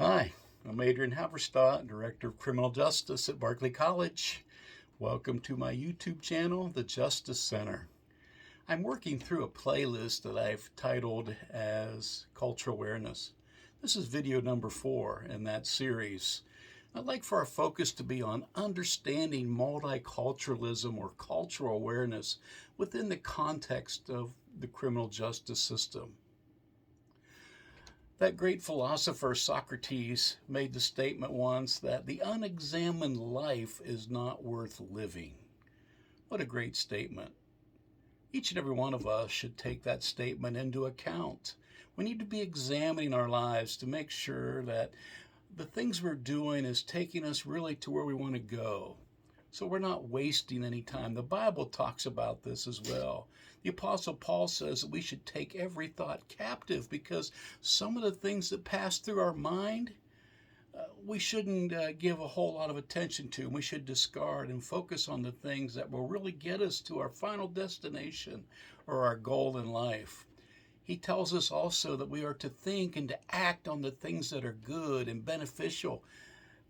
Hi, I'm Adrian Halverstadt, Director of Criminal Justice at Berkeley College. Welcome to my YouTube channel, The Justice Center. I'm working through a playlist that I've titled as Cultural Awareness. This is video number 4 in that series. I'd like for our focus to be on understanding multiculturalism or cultural awareness within the context of the criminal justice system. That great philosopher Socrates made the statement once that the unexamined life is not worth living. What a great statement. Each and every one of us should take that statement into account. We need to be examining our lives to make sure that the things we're doing is taking us really to where we want to go. So we're not wasting any time. The Bible talks about this as well. The Apostle Paul says that we should take every thought captive because some of the things that pass through our mind, we shouldn't give a whole lot of attention to. We should discard and focus on the things that will really get us to our final destination or our goal in life. He tells us also that we are to think and to act on the things that are good and beneficial,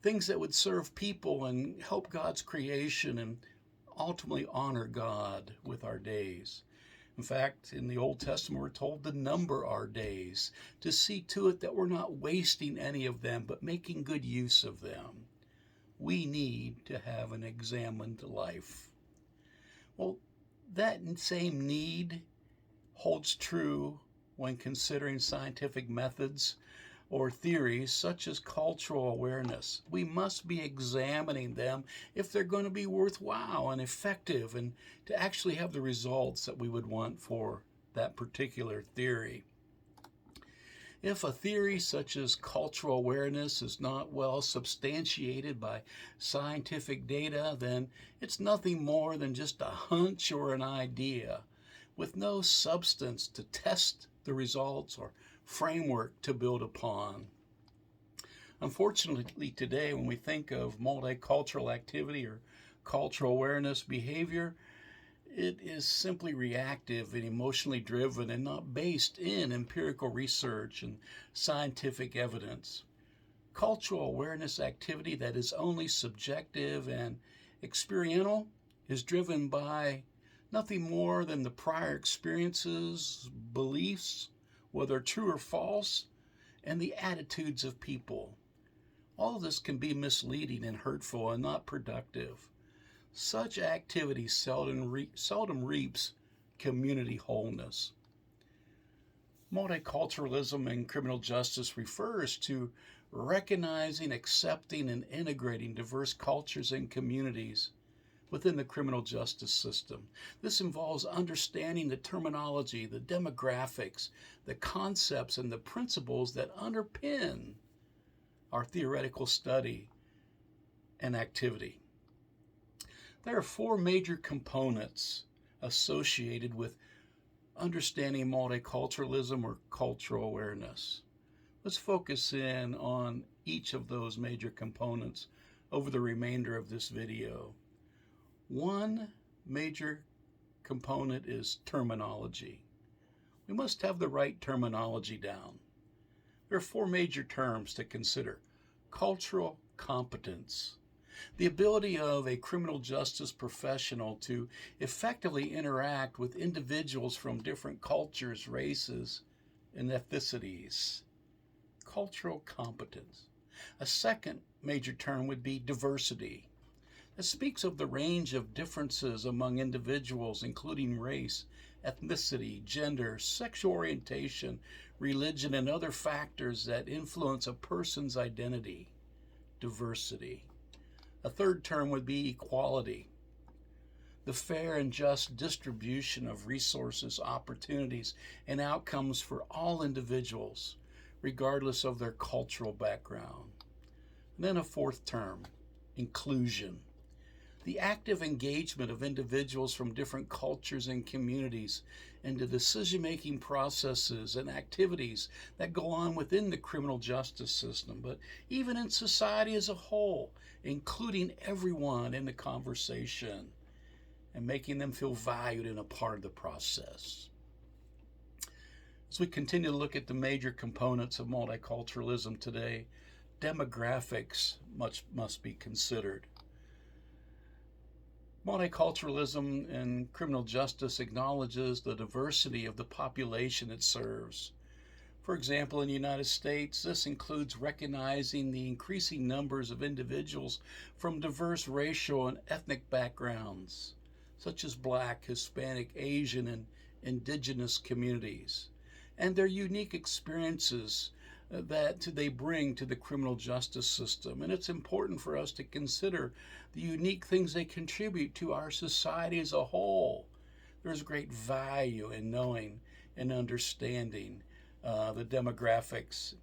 things that would serve people and help God's creation and ultimately honor God with our days. In fact, in the Old Testament, we're told to number our days, to see to it that we're not wasting any of them, but making good use of them. We need to have an examined life. Well, that same need holds true when considering scientific methods or theories such as cultural awareness. We must be examining them if they're going to be worthwhile and effective and to actually have the results that we would want for that particular theory. If a theory such as cultural awareness is not well substantiated by scientific data, then it's nothing more than just a hunch or an idea with no substance to test the results or framework to build upon. Unfortunately, today, when we think of multicultural activity or cultural awareness behavior, it is simply reactive and emotionally driven and not based in empirical research and scientific evidence. Cultural awareness activity that is only subjective and experiential is driven by nothing more than the prior experiences, beliefs, whether true or false, and the attitudes of people. All of this can be misleading and hurtful and not productive. Such activity seldom reaps community wholeness. Multiculturalism in criminal justice refers to recognizing, accepting, and integrating diverse cultures and communities within the criminal justice system. This involves understanding the terminology, the demographics, the concepts, and the principles that underpin our theoretical study and activity. There are 4 major components associated with understanding multiculturalism or cultural awareness. Let's focus in on each of those major components over the remainder of this video. One major component is terminology. We must have the right terminology down. There are 4 major terms to consider. Cultural competence, the ability of a criminal justice professional to effectively interact with individuals from different cultures, races, and ethnicities. Cultural competence. A second major term would be diversity. It speaks of the range of differences among individuals, including race, ethnicity, gender, sexual orientation, religion, and other factors that influence a person's identity. Diversity. A third term would be equality. The fair and just distribution of resources, opportunities, and outcomes for all individuals, regardless of their cultural background. And then a fourth term, inclusion. The active engagement of individuals from different cultures and communities into decision-making processes and activities that go on within the criminal justice system, but even in society as a whole, including everyone in the conversation and making them feel valued and a part of the process. As we continue to look at the major components of multiculturalism today, demographics must be considered. Multiculturalism in criminal justice acknowledges the diversity of the population it serves. For example, in the United States, this includes recognizing the increasing numbers of individuals from diverse racial and ethnic backgrounds, such as Black, Hispanic, Asian, and indigenous communities, and their unique experiences that they bring to the criminal justice system. And it's important for us to consider the unique things they contribute to our society as a whole. There's great value in knowing and understanding the demographics.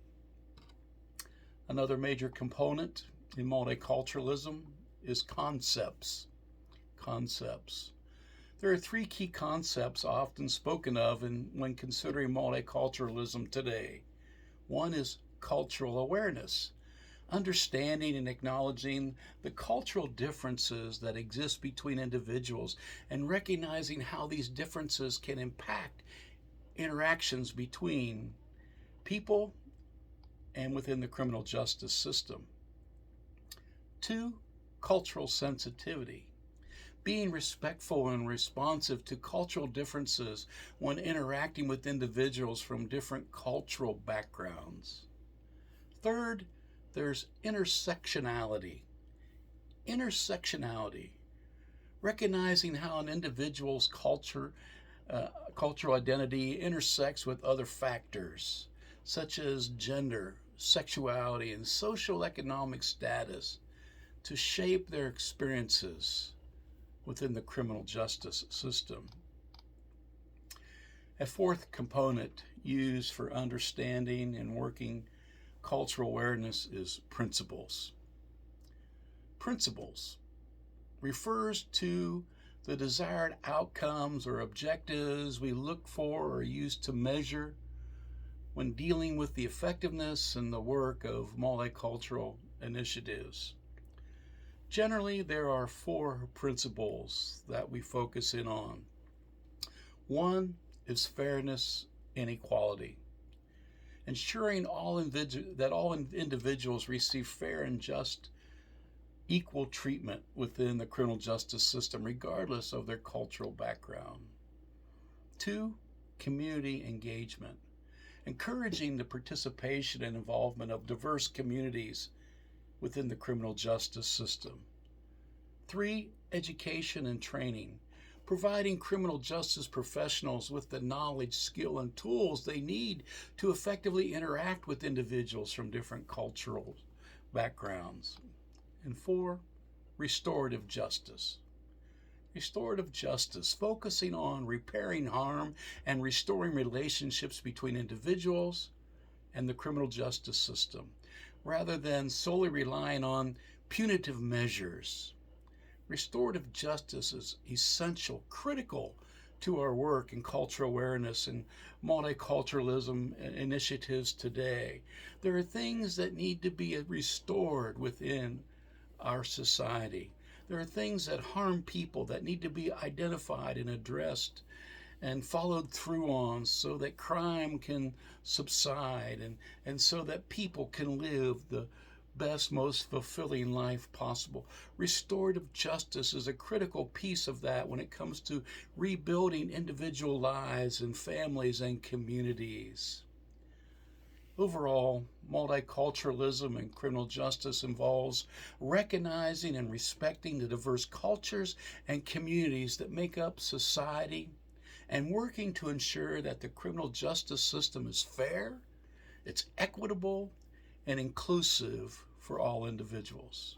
Another major component in multiculturalism is concepts. Concepts. There are three key concepts often spoken of when considering multiculturalism today. One is cultural awareness, understanding and acknowledging the cultural differences that exist between individuals and recognizing how these differences can impact interactions between people and within the criminal justice system. Two, cultural sensitivity, being respectful and responsive to cultural differences when interacting with individuals from different cultural backgrounds. Third, there's intersectionality. Intersectionality, recognizing how an individual's cultural identity intersects with other factors, such as gender, sexuality, and social economic status, to shape their experiences within the criminal justice system. A fourth component used for understanding and working cultural awareness is principles. Principles refers to the desired outcomes or objectives we look for or use to measure when dealing with the effectiveness and the work of multicultural initiatives. Generally, there are four principles that we focus in on. One is fairness and equality, ensuring that all individuals receive fair and just equal treatment within the criminal justice system, regardless of their cultural background. Two, community engagement, encouraging the participation and involvement of diverse communities within the criminal justice system. Three, education and training, providing criminal justice professionals with the knowledge, skill, and tools they need to effectively interact with individuals from different cultural backgrounds. And four, restorative justice. Restorative justice, focusing on repairing harm and restoring relationships between individuals and the criminal justice system, rather than solely relying on punitive measures. Restorative justice is essential, critical to our work in cultural awareness and multiculturalism initiatives today. There are things that need to be restored within our society. There are things that harm people that need to be identified and addressed and followed through on so that crime can subside and so that people can live the best, most fulfilling life possible. Restorative justice is a critical piece of that when it comes to rebuilding individual lives and families and communities. Overall, multiculturalism in criminal justice involves recognizing and respecting the diverse cultures and communities that make up society and working to ensure that the criminal justice system is fair, it's equitable, and inclusive for all individuals.